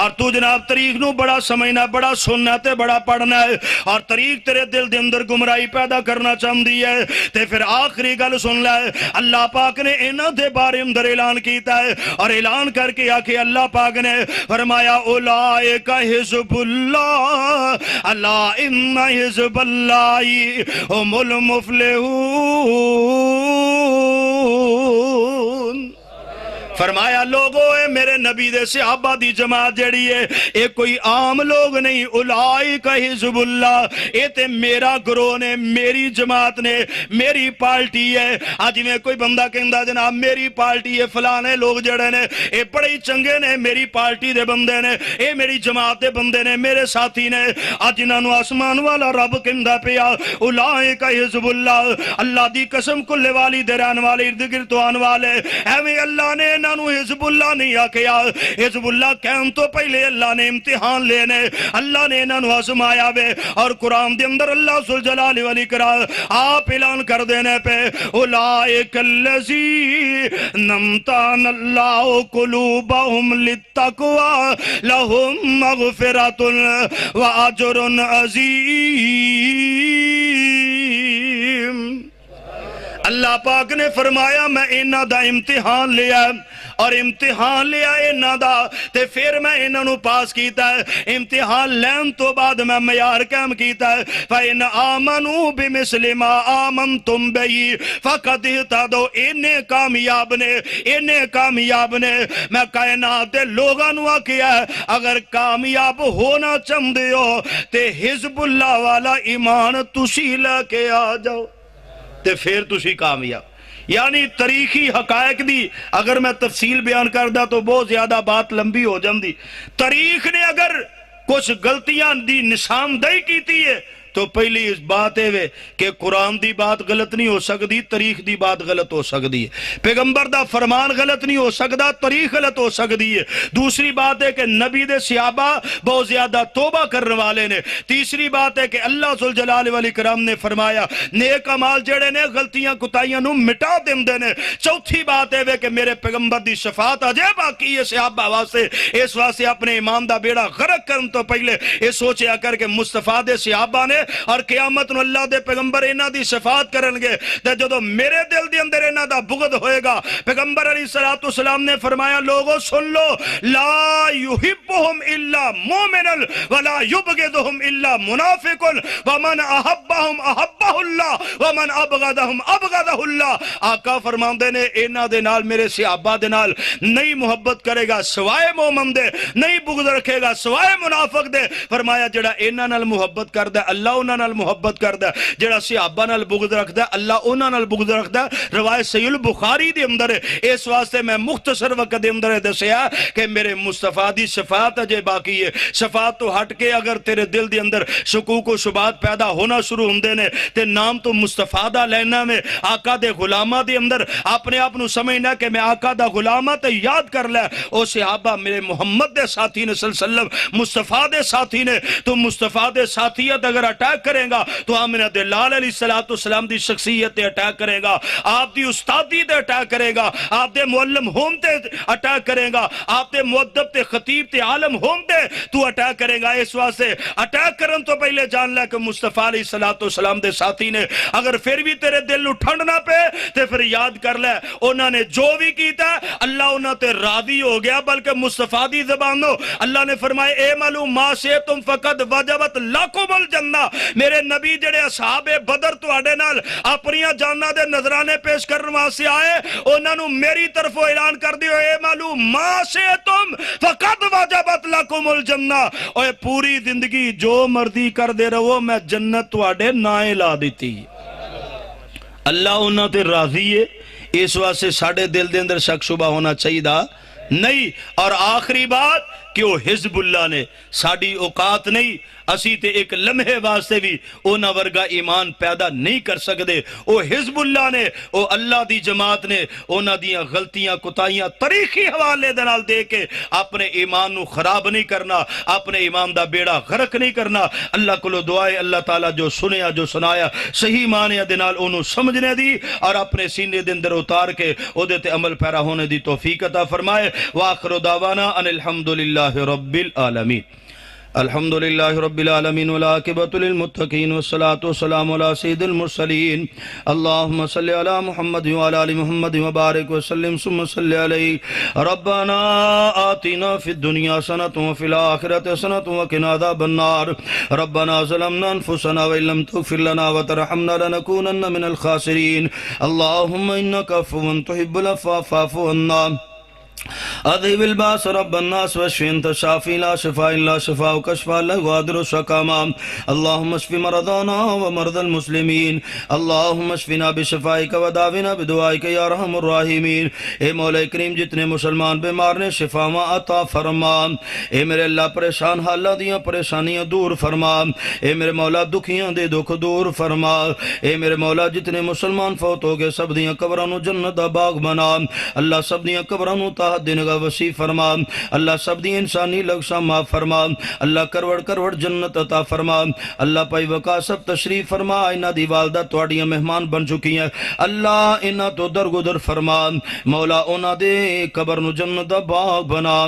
اور تو جناب طریق نو بڑا سمجھنا بڑا سننا تے بڑا پڑھنا ہے اور طریق تیرے دل دے اندر گمراہی پیدا کرنا چاہم دیئے تے پھر آخری گل سن لائے اللہ پاک نے انہاں دے بارے اندر اعلان کیتا ہے اور اعلان کر کے آکے اللہ پاک نے فرمایا اولائک حزب اللہ الا ان حزب اللہ هم المفلحون. فرمایا لوگو اے میرے نبی دے صحابہ دی جماعت جڑی ہے اے کوئی عام لوگ نہیں اولائک حزب اللہ اے تے میرا گروہ نے میری جماعت نے میری پارٹی ہے. آج میں کوئی بندہ کہندا جناب میری پارٹی ہے فلانے لوگ جڑے نے اے بڑے چنگے نے میری پارٹی دے بندے نے اے میری جماعت دے بندے نے میرے ساتھی نے آج انہاں نو آسمان والا رب کہندا پیا اولائک حزب اللہ. اللہ دی قسم کلے والی دے رہن والے ارد گرد تو آن والے ایویں اللہ نے انہاں نو حزب اللہ نہیں آکھیا، حزب اللہ کہن تو پہلے اللہ نے امتحان لینے، اللہ نے انہاں نو آزمایا وے، اور قرآن دے اندر اللہ ذوالجلال والاکرام آپ اعلان کر دینے پہ اولئک الذین امتحن اللہ قلوبہم للتقوی لہم مغفرۃ واجر عظیم۔ اللہ پاک نے فرمایا میں انہاں دا امتحان لیا، اور امتحان لیا انہاں دا تے پھر میں انہاں نو پاس کیتا ہے۔ امتحان لین تو بعد میں معیار قائم کیتا ہے، فَإِنْ آمَنُوا بِمِثْلِ مَا آمَنْتُمْ بِهِ فَقَدِ اهْتَدَوْا۔ انہیں کامیاب نے میں کائنات دے لوگاں نو آکھیا ہے اگر کامیاب ہونا چاہندے ہو تے حزب اللہ والا ایمان تسی لے کے آ جاؤ تے پھر تسی کامیاب۔ یعنی تاریخی حقائق دی اگر میں تفصیل بیان کردہ تو بہت زیادہ بات لمبی ہو جاندی۔ تاریخ نے اگر کچھ غلطیاں دی نشاندہی کیتی ہے تو پہلی اس بات ہے کہ قرآن دی بات غلط نہیں ہو سکتی، تاریخ دی بات غلط ہو سکتی ہے، پیغمبر دا فرمان غلط نہیں ہو سکتا، تاریخ غلط ہو سکتی ہے۔ دوسری بات ہے کہ نبی دے صحابہ بہت زیادہ توبہ کرنے والے نے۔ تیسری بات ہے کہ اللہ ذوالجلال والاکرام نے فرمایا نیک اعمال جڑے نے غلطیاں کتائیاں نو مٹا دیندے نے۔ چوتھی بات ہے کہ میرے پیغمبر دی شفاعت اجے باقی ہے صحابہ واسطے، اس واسطے اپنے ایمان دا بیڑا غرق کرن تو پہلے یہ سوچیا کر کے مصطفیٰ دے صحابہ نے اور قیامت نو اللہ دے پیغمبر انہاں دی شفاعت کرن گے تے جدوں میرے دل دے اندر انہاں دا بغض ہوئے گا، پیغمبر علیہ السلام نے فرمایا لوگو سن لو لا یحبہم الا مومن ولا یبغضہم الا منافق ومن احبہم احبہ اللہ ومن ابغضہم ابغضہ اللہ۔ آقا فرماندے نے انہاں دے نال میرے صحابہ دے نال نہیں محبت کرے گا سوائے مومن دے، نہیں بغض رکھے گا سوائے منافق دے۔ فرمایا جڑا انہاں نال محبت کردا اللہ انہاں نال محبت کردا، جڑا صحابہ نال بغض رکھدا اللہ انہاں نال بغض رکھدا۔ روایت صحیح البخاری دے اندر ہے۔ اس واسطے میں مختصر وقت دے اندر دسیا کہ میرے مصطفیٰ دی شفاعت اجے باقی ہے۔ شفاعت تو ہٹ کے اگر تیرے دل دے اندر شکوک و شبہات پیدا ہونا شروع ہوندے نے تے نام تو مصطفیٰ دا لینا میں آقا دے غلامہ دے اندر اپنے آپ نو سمجھنا کہ میں آقا دا غلامہ تے یاد کر لے او صحابہ میرے محمد دے ساتھی نے صلی اللہ علیہ وسلم، مصطفیٰ دے ساتھی نے، تو مصطفیٰ دے ساتھیت اگر اٹیک کریں گا تو آمنہ دلال علیہ السلام دی شخصیت تے اٹیک کرے گا، آپ دی استادی تے اٹیک کرے گا، آپ دے معلم ہوم تے اٹیک کرے گا، آپ دے مؤدب تے خطیب تے عالم ہوم تے تو اٹیک کرے گا۔ اس واسطے اٹیک کرن تو پہلے جان لے کہ مصطفیٰ علیہ السلام دے ساتھی نے۔ اگر پھر بھی تیرے دل نو ٹھنڈ نہ پے تے پھر یاد کر لے انہاں نے جو بھی کیتا اللہ انہاں تے راضی ہو گیا، بلکہ مصطفیٰ دی زبانوں اللہ نے فرمائے اے معلوم ما سے تم فقد وجبت لکم الجنہ۔ میرے نبی جڑے اصحاب بدر تواڈے نال اپنی جاناں دے نذرانے پیش کرن واسطے آئے انہاں نو میری طرفوں اعلان کر دیو اے معلوم ما سے تم فقد وجبت لکم الجنہ۔ اوے پوری زندگی جو مرضی کر دے رہو میں جنت تواڈے نائے لا دیتی۔ اللہ انہاں تے راضی ہے، اس واسطے ساڈے دل دے اندر شک شبہ ہونا چاہیے نہیں۔ اور آخری بات کہ وہ حزب اللہ نے ساڑی اوقات نہیں، اسی تے ایک لمحے واسطے بھی اونا ورگا ایمان پیدا نہیں کر سکتے۔ او حزب اللہ نے، او اللہ دی جماعت نے اونا دیاں غلطیاں کتائیاں تاریخی حوالے دنال دے کے اپنے ایمان نو خراب نہیں کرنا، اپنے ایمان دا بیڑا غرق نہیں کرنا۔ اللہ کو دعائے اللہ تعالیٰ جو سنیا جو سنایا صحیح معنی دنال انہوں سمجھنے دی اور اپنے سینے دن در اتار کے او دیتے عمل پیرا ہونے دی توفیق عطا فرمائے۔ وآخر دعوانا ان الحمدللہ رب العالمین۔ الحمد لله رب العالمين والعاقبة للمتقين والصلاة والسلام على سيد المرسلين اللهم صل على محمد وعلى آل محمد وبارك وسلم ثم صل عليه ربنا آتنا في الدنيا حسنة وفي الآخرة حسنة وقنا عذاب النار ربنا ظلمنا أنفسنا وإن لم تغفر لنا وترحمنا لنكونن من الخاسرين اللهم إنك عفو تحب العفو فاعف عنا اذهب الباس رب الناس واشف انت الشافي لا شفاء الا شفاؤك شفاء لا يغادر سقما اللهم اشف مرضانا ومرضى المسلمين اللهم اشفنا بشفائك وداونا بدعائك یا ارحم الراحمین۔ اے مولا کریم جتنے مسلمان بیمار نے شفاواں عطا فرما، اے میرے اللہ پریشان حالات دیاں پریشانیاں دور فرما، اے میرے مولا دکھیاں دے دکھ دور فرما، اے میرے مولا جتنے مسلمان فوت ہو گئے سب دیاں قبراں نو جنت دا باغ بنا، اللہ سب دیاں قبراں نو تحت دے نگاہ وسیع فرما، اللہ سب دی انسانی لغزاں معاف فرما، اللہ کروڑ کروڑ جنت عطا فرما، اللہ پائی وقا سب تشریف فرما، انہاں دی والدہ تواڈیاں مہمان بن چکی ہیں، اللہ انہاں تو درگزر فرما، مولا انہاں دے قبر نو جنت دا باغ بنا،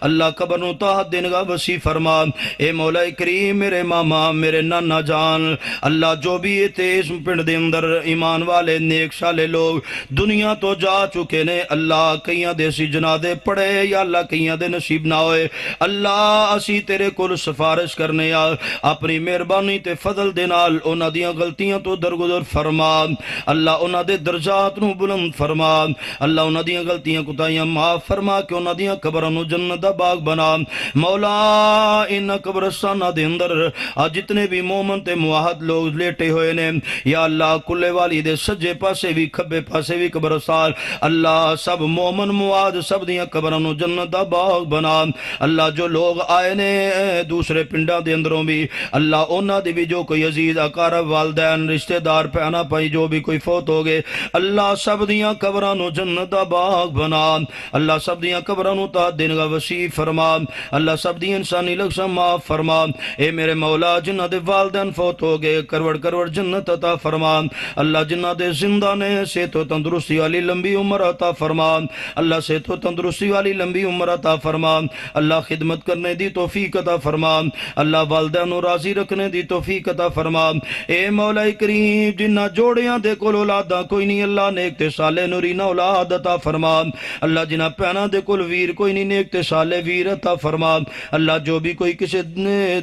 اللہ قبر نو تحت دے نگاہ وسیع فرما، اے مولا کریم میرے ماما میرے نانا جان، اللہ جو بھی تیز پنڈ دے اندر ایمان والے نیک شالے لوگ دنیا تو جا چکے نے، اللہ کئیاں دے سی جنازے پڑے یا اللہ کئیاں دے نصیب نہ ہوئے، اللہ اسی تیرے کول سفارش کرنے آ، اپنی مہربانی تے فضل دے نال انہاں دیاں غلطیاں تو درگزر فرما، اللہ انہاں دے درجات نو بلند فرما، اللہ انہاں دیاں غلطیاں کوتاہیاں معاف فرما کہ انہاں دیاں قبراں نو جنت دا باغ بنا، مولا ان قبرستاناں دے اندر جتنے بھی مومن تے موحد لوگ لیٹے ہوئے نے یا اللہ کلے والی دے سجے پاسے بھی کھبے پاسے بھی قبرستان، اللہ سب مومن موحد سب دیاں قبراں نو جنت دا باغ بنا، اللہ جو لوگ آئے نے دوسرے پنڈاں دے اندروں بھی اللہ انہاں دی بھی جو کوئی عزیز اقارب والدین رشتہ دار پہنا پائی جو بھی کوئی فوت ہو گئے، اللہ سب دیاں قبراں نو جنت دا باغ بنا، اللہ سب دیاں قبراں نو تحت دے نگاہ وسیع فرما، اللہ سب دی انسانی لغزاں معاف فرما، اے میرے مولا جنہاں دے والدین فوت ہو گئے کروڑ کروڑ جنت عطا فرما، اللہ جنہاں دے زندہ نے صحت و تندرستی والی لمبی عمر عطا فرما، اللہ صحت و تندرستی والی لمبی عمر عطا فرما، اللہ خدمت کرنے دی توفیق عطا فرما، اللہ والدین نو راضی رکھنے دی توفیق عطا فرما، اے مولا کریم جنہاں جوڑیاں دے کول اولاداں کوئی نہیں اللہ نیک تے صالح نورینہ اولاد عطا فرما، اللہ جنہاں پینا دے کول ویر کوئی نہیں نیک تے صالح ویر عطا فرما، اللہ جو بھی کوئی کسی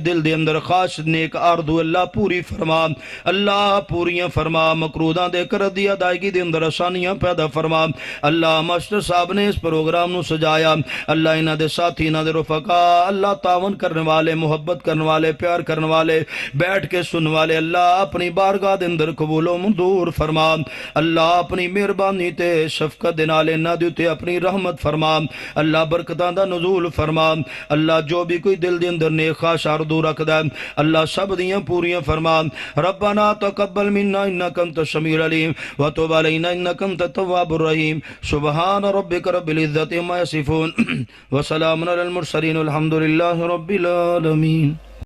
دل دے اندر خاص نیک آرزو اللہ پوری فرما، اللہ پوریاں فرما، مقروضاں دے کر دی ادائیگی دے اندر آسانیاں پیدا فرما، اللہ ماسٹر صاحب نے اس پروگرام نو سجایا، اللہ انہاں دے ساتھی انہاں دے رفقا اللہ تعاون کرنے والے محبت کرنے والے پیار کرنے والے بیٹھ کے سن والے اللہ اپنی بارگاہ دے اندر قبول و منظور فرما، اللہ اپنی مہربانی تے شفقت دے نال انہاں دے تے اپنی رحمت فرما، اللہ برکتاں دا نزول فرما، اللہ جو بھی کوئی دل دے اندر نیک خواہش آرزو رکھدا ہے اللہ سب دیاں پوریاں فرما، ربنا تقبل منا انک انت السمیع العلیم وتب علینا انک انت التواب الرحیم، سبحان ربک رب العزۃ عما یصفون وسلام علی المرسلین والحمد للہ رب العالمین۔